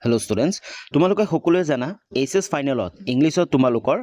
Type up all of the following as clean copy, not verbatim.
Hello students, তোমালোকে সকলোৱে জানা এইচএস ফাইনেলত ইংলিছত তোমালোকৰ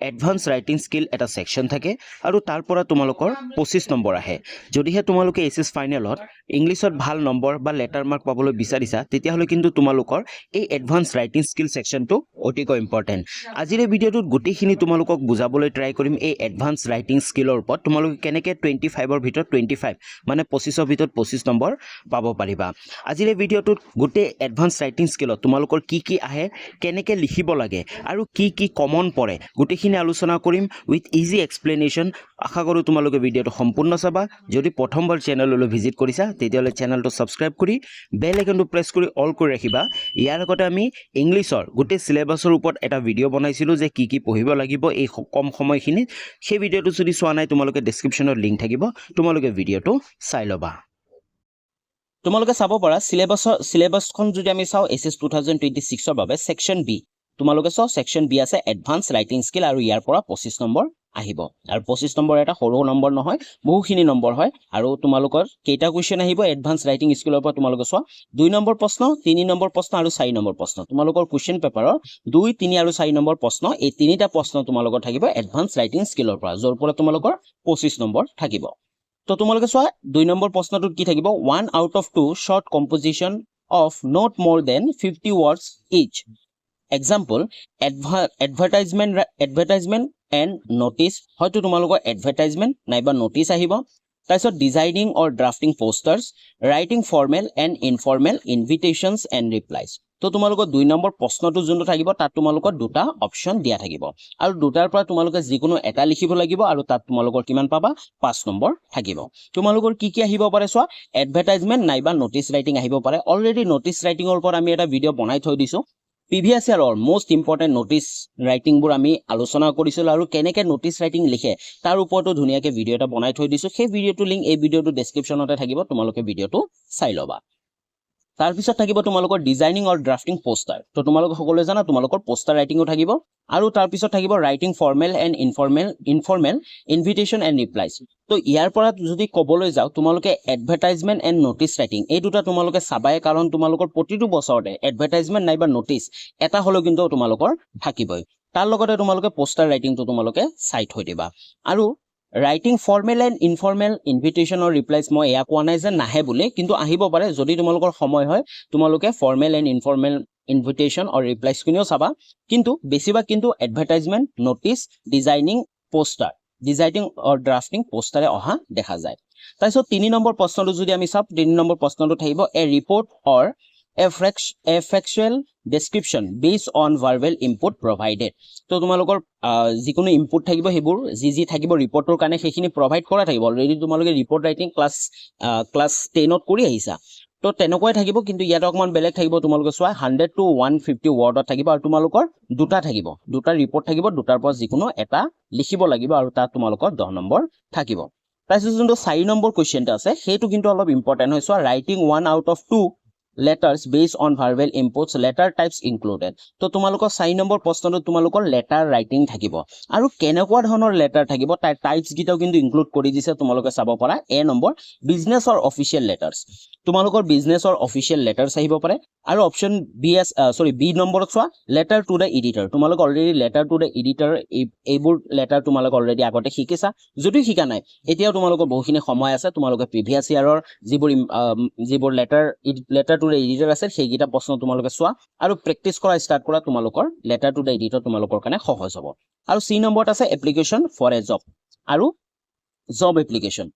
এডভান্স ৰাইটিং স্কিল এটা সেকশন থাকে আৰু তাৰ পৰা তোমালোকৰ 25 নম্বৰ আহে যদিহে তোমালোকে এইচএস ফাইনেলত ইংলিছত ভাল নম্বৰ বা লেটাৰ মাৰ্ক পাবলৈ বিচাৰিছা তেতিয়া হলে কিন্তু তোমালোকৰ এই এডভান্স ৰাইটিং স্কিল সেকশনটো অতিকৈ ইম্পৰ্টেন্ট আজিৰ এই ভিডিঅ'টোত গুটিখিনি তোমালোকক বুজাবলৈ ট্ৰাই কৰিম এই এডভান্স ৰাইটিং স্কিলৰ ওপৰত তোমালোকে কেনেকৈ 25 ৰ ভিতৰত 25 মানে 25 ৰ ভিতৰত 25 নম্বৰ পাব পাৰিবা আজিৰ এই ভিডিঅ'টোত গুটি এডভান্স ৰাইটিং স্কিলত তোমালোকৰ কি আহে কেনেকৈ লিখিব লাগে আৰু কি কমন পৰে গুটিখিনি আলোচনা কৰিম উইথ ইজি এক্সপ্লেনেশ্যন আশা কৰো তোমালোকে ভিডিঅ'টো সম্পূৰ্ণ চাবা যদি প্ৰথমবাৰ চেনেললৈ ভিজিট কৰিছা তেতিয়াহলে চেনেলটো সাবস্ক্ৰাইব কৰি বেল আইকনটো প্ৰেছ কৰি অল কৰি ৰাখিবা ইয়াৰ আগতে আমি ইংলিছৰ গুটি সিলেবাছৰ ওপৰত এটা ভিডিঅ' বনাইছিলো যে কি পঢ়িব লাগিব এই কম সময়খিনিত সেই ভিডিঅ'টো যদি চোৱা নাই তোমালোকে ডেসক্ৰিপচনত লিংক থাকিব তোমালোকে ভিডিঅ'টো চাই ল'বা তোমালোকে চাব পাৰা সিলেবাসখন যদি আমি চাও এসএস 2026 ৰ বাবে সেকশন বি তোমালোকে চাও সেকশন বি আছে এডভান্স ৰাইটিং স্কিল আৰু ইয়াৰ পৰা 25 নম্বৰ আহিব আৰু 25 নম্বৰ এটা সৰু নম্বৰ নহয় বহুখিনি নম্বৰ হয় আৰু তোমালোকৰ কেইটা কোৱেশ্চন আহিব এডভান্স ৰাইটিং স্কিলৰ পৰা তোমালোকে চোৱা 2 নম্বৰ প্ৰশ্ন 3 নম্বৰ প্ৰশ্ন আৰু 4 নম্বৰ প্ৰশ্ন তোমালোকৰ কোৱেশ্চন পেপাৰৰ 2 3 আৰু 4 নম্বৰ প্ৰশ্ন এই তিনিটা প্ৰশ্ন তোমালোকৰ থাকিব এডভান্স ৰাইটিং স্কিলৰ পৰা যৰ পৰা তোমালোকৰ 25 নম্বৰ থাকিব তো তোমালোকে চোৱা 2 নম্বৰ প্ৰশ্নটোত কি থাকিব 1 out of 2 short composition of not more than 50 words each example advertisement and notice হয়তো তোমালোকৰ advertisement নাইবা notice আহিব তাৰপিছত designing or drafting posters writing formal and informal invitations and replies তো তোমালোকৰ 2 নম্বৰ প্ৰশ্নটো যোনটো থাকিব তাত তোমালোকৰ দুটা অপচন দিয়া থাকিব আৰু দুটাৰ পৰা তোমালোকে যিকোনো এটা লিখিব লাগিব আৰু তাত তোমালোকৰ কিমান পাবা 5 নম্বৰ থাকিব তোমালোকৰ কি আহিব পাৰে চোৱা এডভাৰটাইজমেন্ট নাইবা নোটিস ৰাইটিং আহিব পাৰে অলৰেডি নোটিস ৰাইটিংৰ ওপৰত আমি এটা ভিডিঅ' বনাই থৈ দিছো প্ৰিভিয়াস ইয়াৰৰ মোস্ট ইম্পৰ্টেন্ট নোটিস ৰাইটিং বোৰ আমি আলোচনা কৰিছিল আৰু কেনেকৈ নোটিস ৰাইটিং লিখে তাৰ ওপৰতো ধুনীয়াকৈ ভিডিঅ' এটা বনাই থৈ দিছো সেই ভিডিঅ'টো লিংক এই ভিডিঅ'টো ডেসক্ৰিপচনতে থাকিব তোমালোকে ভিডিঅ'টো চাই ল'বা তাৰ পিছত থাকিব তোমালোকৰ ডিজাইনিং অৰ ড্ৰাফটিং পোষ্টাৰ তো তোমালোক সকলোৱে জানা তোমালোকৰ পোষ্টাৰ ৰাইটিংও থাকিব আৰু তাৰ পিছত থাকিব writing formal and informal invitation and replies তো ইয়াৰ পৰা যদি কবলৈ যাও তোমালোকে এডভাৰটাইজমেন্ট এণ্ড নোটিস ৰাইটিং এই দুটা তোমালোকে চাবাই কাৰণ তোমালোকৰ প্ৰতিটো বছৰতে এডভাৰটাইজমেন্ট নাইবা নোটিস এটা হলো কিন্তু তোমালোকৰ থাকিবই তাৰ লগতে তোমালোকে পোষ্টাৰ ৰাইটিংটো তোমালোকে চাই থৈ দিবা আৰু writing formal and informal invitation or replies মই এয়া কোৱা নাই যে নাহে বুলি কিন্তু আহিব পাৰে যদি তোমালোকৰ সময় হয় তোমালোকে formal and informal invitation or replies কিনিও চাবা কিন্তু বেছিভাগ কিন্তু advertisement notice designing or drafting poster অহা দেখা যায় তাৰপিছত 3 নম্বৰ প্ৰশ্নটো যদি আমি চাপ 3 নম্বৰ প্ৰশ্নটো থাকিব a report or a factual description based on verbal input provided তো তোমালোকৰ যিকোনো ইনপুট থাকিব হেবোৰ যি থাকিব ৰিপৰ্টৰ কাৰণে সেইখিনি প্ৰভাইড কৰা থাকিব অলৰেডি তোমালোকে ৰিপৰ্ট ৰাইটিং ক্লাছ 10 ত কৰি আহিছা তো তেনেকৈ থাকিব কিন্তু ইয়াত অকমান বেলেগ থাকিব তোমালোকে চোৱা 100 to 150 ওয়াৰ্ডত থাকিব আৰু তোমালোকৰ দুটা থাকিব দুটা ৰিপৰ্ট থাকিব দুটাৰ পৰা যিকোনো এটা লিখিব লাগিব আৰু তাত তোমালোকৰ 10 নম্বৰ থাকিব তাৰপিছত যোনটো 4 নম্বৰ কোৱেশ্চনটা আছে সেইটো কিন্তু অলপ ইম্পৰ্টেন্ট হয় চোৱা writing 1 out of 2 letters based on verbal inputs letter types included তো তোমালোকৰ 4 নম্বৰ প্ৰশ্নটো তোমালোকৰ লেটাৰ ৰাইটিং থাকিব আৰু কেনেকুৱা ধৰণৰ লেটাৰ থাকিব তাৰ টাইপস গিটাও কিন্তু ইনক্লুড কৰি দিছে তোমালোকে চাব পাৰা A number business or official letters তোমালোকৰ বিজনেছ অৰ অফিচিয়েল লেটাৰ্স আহিব পাৰে আৰু অপচন বি নম্বৰত চোৱা লেটাৰ টু দা এডিটৰ তোমালোক already letter to the editor এইবোৰ লেটাৰ তোমালোক অলৰেডি আগতে শিকিছা যদি শিকা নাই এতিয়াও তোমালোকৰ বহুখিনি সময় আছে তোমালোকে প্ৰিভিয়াস ইয়াৰৰ যিবোৰ লেটাৰ টু দা এডিটৰ আছে সেইগিটা প্ৰশ্ন তোমালোকে চোৱা আৰু প্ৰেক্টিস কৰা ষ্টাৰ্ট কৰা তোমালোকৰ লেটাৰ টু দা এডিটৰ তোমালোকৰ কাৰণে সহজ হ'ব আৰু সি নম্বৰত আছে এপ্লিকেশন ফৰ এ জব আৰু জব এপ্লিকেশন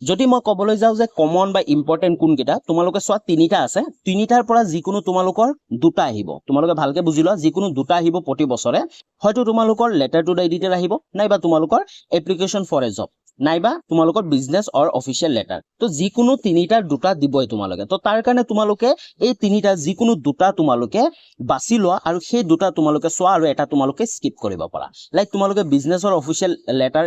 যদি মই কবলৈ যাও যে কমন বা ইম্পৰ্টেন্ট কোন কিটা তোমালোকে চোৱা তিনিটা আছে তিনিটাৰ পৰা যিকোনো তোমালোকৰ দুটা আহিব তোমালোকে ভালকে বুজি লোৱা যিকোনো দুটা আহিব প্ৰতি বছৰে হয়তো তোমালোকৰ লেটাৰ টু দা এডিটৰ আহিব নাইবা তোমালোকৰ এপ্লিকেশন ফৰ এ জব নাইবা তোমালোকৰ বিজনেছ অৰ অফিচিয়েল লেটাৰ তো যিকোনো তিনিটাৰ দুটা দিবই তোমালোকে তো তাৰ কাৰণে তোমালোকে এই তিনিটা যিকোনো দুটা তোমালোকে বাছি লোৱা আৰু সেই দুটা তোমালোকে চোৱা আৰু এটা তোমালোকে স্কিপ কৰিব পাৰা লাইক তোমালোকে বিজনেছ অৰ অফিচিয়েল লেটাৰ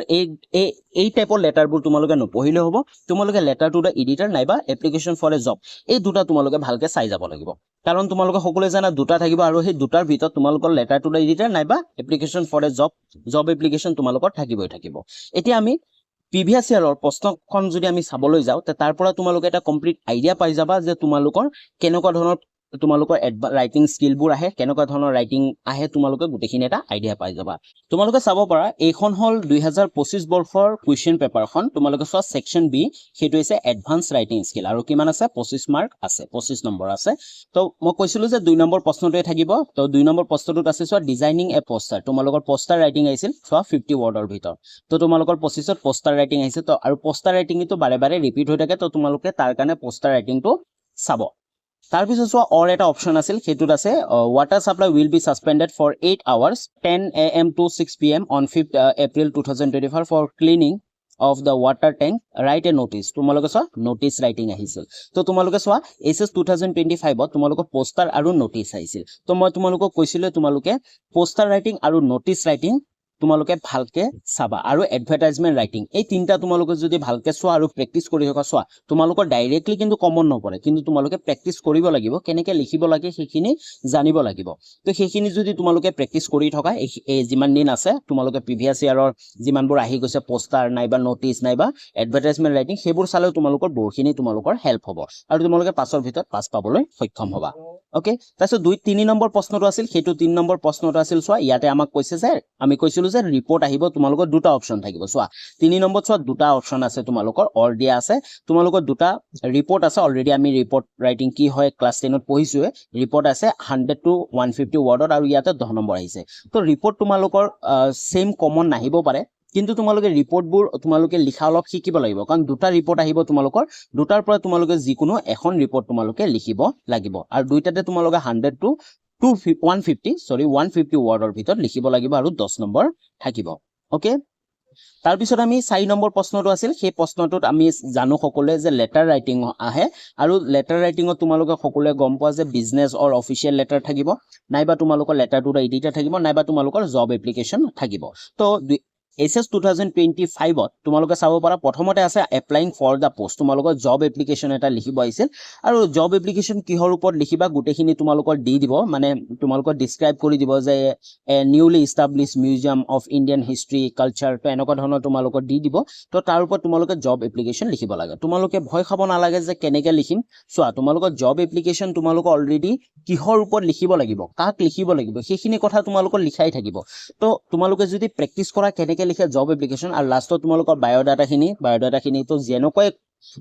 এই টাইপৰ লেটাৰবোৰ তোমালোকে নপঢ়িলে হ'ব তোমালোকে লেটাৰ টু দা এডিটৰ নাইবা এপ্লিকেশন ফৰ এ জব এই দুটা তোমালোকে ভালকে চাই যাব লাগিব কাৰণ তোমালোকে সকলোৱে জানা দুটা থাকিব আৰু সেই দুটাৰ ভিতৰত তোমালোকৰ লেটাৰ টু দা এডিটৰ নাইবা application for a job application তোমালোকৰ থাকিব এতিয়া আমি প্ৰিভিয়াস ইয়াৰৰ প্ৰশ্নখন যদি আমি চাবলৈ যাও তে তাৰ পৰা তোমালোকে এটা কমপ্লিট আইডিয়া পাই যাবা যে তোমালোকৰ কেনেকুৱা ধৰণৰ তোমালোকৰ ৰাইটিং স্কিলবোৰ আহে কেনেকুৱা ধৰণৰ ৰাইটিং আহে তোমালোকে গোটেইখিনি এটা আইডিয়া পাই যাবা তোমালোকে চাব পাৰা এইখন হল 2025 বৰ্ষৰ কুৱেশ্চন পেপাৰখন তোমালোকে চোৱা সেকশন বি সেইটো হৈছে এডভান্স ৰাইটিং স্কিল আৰু কিমান আছে 25 মাৰ্ক আছে 25 নম্বৰ আছে তো মই কৈছিলো যে 2 নম্বৰ প্ৰশ্নটোৱে থাকিব তো 2 নম্বৰ প্ৰশ্নটোত আছে চোৱা ডিজাইনিং এ পোষ্টাৰ তোমালোকৰ পোষ্টাৰ ৰাইটিং আহিছিল চোৱা 50 ৱৰ্ডৰ ভিতৰত তো তোমালোকৰ 25ত পোষ্টাৰ ৰাইটিং আহিছে তো আৰু পোষ্টাৰ ৰাইটিংটো বাৰে বাৰে ৰিপিট হৈ থাকে তো তোমালোকে তাৰ কাৰণে পোষ্টাৰ ৰাইটিংটো চাব তাৰ পিছত চোৱা অৰ এটা অপচন আছিল হেতুত আছে water supply will be suspended for 8 hours 10 AM to 6 PM on 5th April 2024 for cleaning of the water tank write a notice তোমালোকে চোৱা নোটিস ৰাইটিং আহিছিল তো তোমালোকে চোৱা এছএছ 2025 ত তোমালোকৰ পোষ্টাৰ আৰু নোটিস আহিছিল তো মই তোমালোকক কৈছিল তোমালোকে পোষ্টাৰ ৰাইটিং আৰু নোটিস ৰাইটিং তোমালোকে ভালকে চাবা আৰু এডভাৰটাইজমেন্ট ৰাইটিং এই তিনটা তোমালোকে যদি ভালকে চোৱা আৰু প্ৰেক্টিস কৰি থকা চোৱা তোমালোকৰ ডাইৰেক্টলি কিন্তু কমন নপৰে কিন্তু তোমালোকে প্ৰেক্টিস কৰিব লাগিব কেনেকৈ লিখিব লাগে সেইখিনি জানিব লাগিব তো সেইখিনি যদি তোমালোকে প্ৰেক্টিস কৰি থকা এই যিমান দিন আছে তোমালোকে প্ৰিভিয়াস ইয়াৰৰ যিমানবোৰ আহি গৈছে পোষ্টাৰ নাইবা নোটিস নাইবা এডভাৰটাইজমেন্ট ৰাইটিং সেইবোৰ চালেও তোমালোকৰ বহুখিনি তোমালোকৰ হেল্প হ'ব আৰু তোমালোকে পাছৰ ভিতৰত পাছ পাবলৈ সক্ষম হ'বা ওকে তাৰপিছত 2-3 নম্বৰ প্ৰশ্নটো আছিল সেইটো 3 নম্বৰ প্ৰশ্নটো আছিল চোৱা ইয়াতে আমাক কৈছে যে আমি কৈছিলো যে ৰিপোৰ্ট আহিব তোমালোকৰ দুটা অপচন থাকিব চোৱা 3 নম্বৰ চোৱা দুটা অপচন আছে তোমালোকৰ অৰ দিয়া আছে তোমালোকৰ দুটা ৰিপোৰ্ট আছে অলৰেডি আমি ৰিপোৰ্ট ৰাইটিং কি হয় ক্লাছ 10 ত পঢ়িছোৱে ৰিপোৰ্ট আছে 100 to 150 ৱৰ্ডত আৰু ইয়াতে 10 নম্বৰ আহিছে তো ৰিপোৰ্ট তোমালোকৰ সেম কমন নাহিব পাৰে কিন্তু তোমালোকে ৰিপোৰ্টবোৰ তোমালোকে লিখা অলপ শিকিব লাগিব কাৰণ দুটা ৰিপোৰ্ট আহিব তোমালোকৰ দুটাৰ পৰা তোমালোকে যিকোনো এখন ৰিপোৰ্ট তোমালোকে লিখিব লাগিব আৰু দুইটাতে তোমালোকে 100 to 150 ৱৰ্ডৰ ভিতৰত লিখিব লাগিব আৰু 10 নম্বৰ থাকিব ওকে তাৰ পিছত আমি 4 নম্বৰ প্ৰশ্নটো আছিল সেই প্ৰশ্নটোত আমি জানো সকলোৱে যে লেটাৰ ৰাইটিং আহে আৰু লেটাৰ ৰাইটিংত তোমালোকে সকলোৱে গম পোৱা যে বিজনেছ অৰ অফিচিয়েল লেটাৰ থাকিব নাইবা তোমালোকৰ লেটাৰ টু দা এডিটৰ থাকিব নাইবা তোমালোকৰ জব এপ্লিকেশন থাকিব তো এছএছ 2025 ত তোমালোকে চাব পাৰা প্ৰথমতে আছে এপ্লাইং ফৰ দা পোষ্ট তোমালোকৰ জব এপ্লিকেশন এটা লিখিব আহিছিল আৰু জব এপ্লিকেশন কিহৰ ওপৰত লিখিবা গোটেইখিনি তোমালোকৰ দি দিব মানে তোমালোকৰ ডিসক্ৰাইব কৰি দিব যে newly establish museum of Indian history culture তো এনেকুৱা ধৰণৰ তোমালোকৰ দি দিব তো তাৰ ওপৰত তোমালোকে জব এপ্লিকেশন লিখিব লাগে তোমালোকে ভয় খাব নালাগে যে কেনেকৈ লিখিম চোৱা তোমালোকৰ জব এপ্লিকেশন তোমালোকৰ অলৰেডি কিহৰ ওপৰত লিখিব লাগিব কাক লিখিব লাগিব সেইখিনি কথা তোমালোকৰ লিখাই থাকিব তো তোমালোকে যদি প্ৰেক্টিস কৰা কেনেকৈ লিখে জব এপ্লিকেশন আৰু লাষ্টত তোমালোকৰ বায়োডাটাখিনি তো যেনেকৈ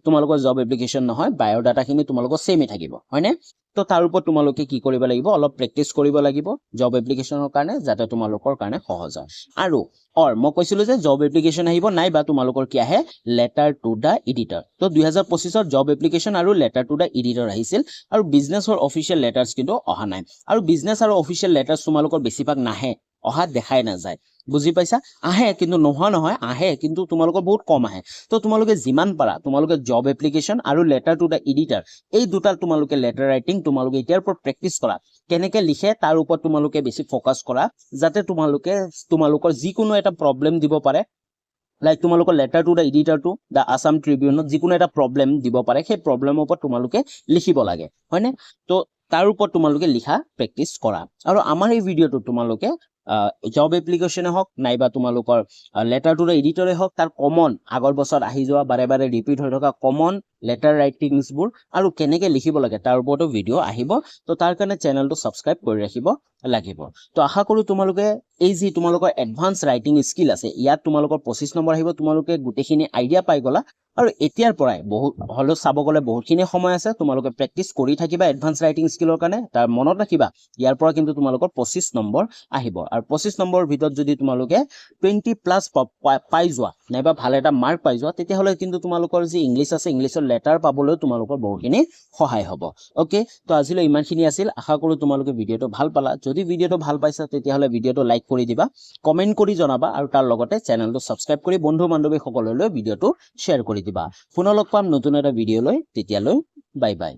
তোমালোকৰ জব এপ্লিকেশন নহয় বায়োডাটাখিনি তোমালোকৰ সেমে থাকিব হয়নে তো তাৰ ওপৰত তোমালোকে কি কৰিব লাগিব অলপ প্ৰেক্টিস কৰিব লাগিব জব এপ্লিকেশনৰ কাৰণে যাতে তোমালোকৰ কাৰণে সহজ হয় আৰু মই কৈছিলো যে জব এপ্লিকেশন আহিব নাইবা তোমালোকৰ কি আহে লেটাৰ টু দা এডিটৰ তো 2025 ৰ জব এপ্লিকেশন আৰু লেটাৰ টু দা এডিটৰ আহিছিল আৰু বিজনেছৰ অফিচিয়েল লেটাৰ্স কিন্তু অহা নাই আৰু বিজনেছ আৰু অফিচিয়েল লেটাৰ্স তোমালোকৰ বেছিভাগ নাহে অহা দেখাই নাযায় বুজি পাইছা আহে কিন্তু নোহোৱা নহয় আহে কিন্তু তোমালোকৰ বহুত কম আহে তো তোমালোকে যিমান পাৰা তোমালোকে জব এপ্লিকেশন আৰু লেটাৰ টু দা এডিটৰ এই দুটা তোমালোকে লেটাৰ ৰাইটিং তোমালোকে এতিয়াৰ পৰা প্ৰেক্টিস কৰা কেনেকৈ লিখে তাৰ ওপৰত তোমালোকে বেছি ফোকাস কৰা যাতে তোমালোকৰ যিকোনো এটা প্ৰবলেম দিব পাৰে লাইক তোমালোকৰ letter to the editor to the Assam ট্ৰিবিউনত যিকোনো এটা প্ৰবলেম দিব পাৰে সেই প্ৰবলেমৰ ওপৰত তোমালোকে লিখিব লাগে হয়নে তো তাৰ ওপৰত তোমালোকে লিখা প্ৰেক্টিস কৰা আৰু আমাৰ এই ভিডিঅটো তোমালোকে জব এপ্লিকেশনে হওক নাইবা তোমালোকৰ লেটাৰ টু দা এডিটৰে হওক তাৰ কমন আগৰ বছৰ আহি যোৱা বাৰে বাৰে ৰিপিট হৈ থকা কমন লেটাৰ ৰাইটিংছবোৰ আৰু কেনেকৈ লিখিব লাগে তাৰ ওপৰতো ভিডিঅ' আহিব তো তাৰ কাৰণে চেনেলটো সাবস্ক্ৰাইব কৰি ৰাখিব লাগিব তো আশা কৰো তোমালোকে এই যি তোমালোকৰ এডভান্স ৰাইটিং স্কিল আছে ইয়াত তোমালোকৰ 25 নম্বৰ আহিব তোমালোকে গোটেইখিনি আইডিয়া পাই গলা আৰু এতিয়াৰ পৰাই বহুত হলো চাব গলে বহুতখিনি সময় আছে তোমালোকে প্ৰেক্টিস কৰি থাকিবা এডভান্স ৰাইটিং স্কিলৰ কাৰণে তাৰ মনত ৰাখিবা ইয়াৰ পৰা কিন্তু তোমালোকৰ 25 নম্বৰ আহিব আৰু 25 নম্বৰৰ ভিতৰত যদি তোমালোকে 20+ পাই যোৱা নাইবা ভাল এটা মাৰ্ক পাই যোৱা তেতিয়া হলে কিন্তু তোমালোকৰ যি ইংলিশ আছে ইংলিশৰ লেটাৰ পাবলৈ তোমালোকৰ বহুখিনি সহায় হ'ব ওকে তো আজিলৈ ইমানখিনি আছিল আশা কৰো তোমালোকে ভিডিঅটো ভাল পালা যদি ভিডিঅটো ভাল পাইছা তেতিয়া হলে ভিডিঅটো লাইক কৰি দিবা কমেন্ট কৰি জনাবা আৰু তাৰ লগতে চেনেলটো সাবস্ক্ৰাইব কৰি বন্ধু বান্ধৱী সকললৈ ভিডিঅটো শ্বেয়াৰ কৰি দিবা পুনৰ লগ পাম নতুন এটা ভিডিঅ লৈ তেতিয়ালৈ বাই বাই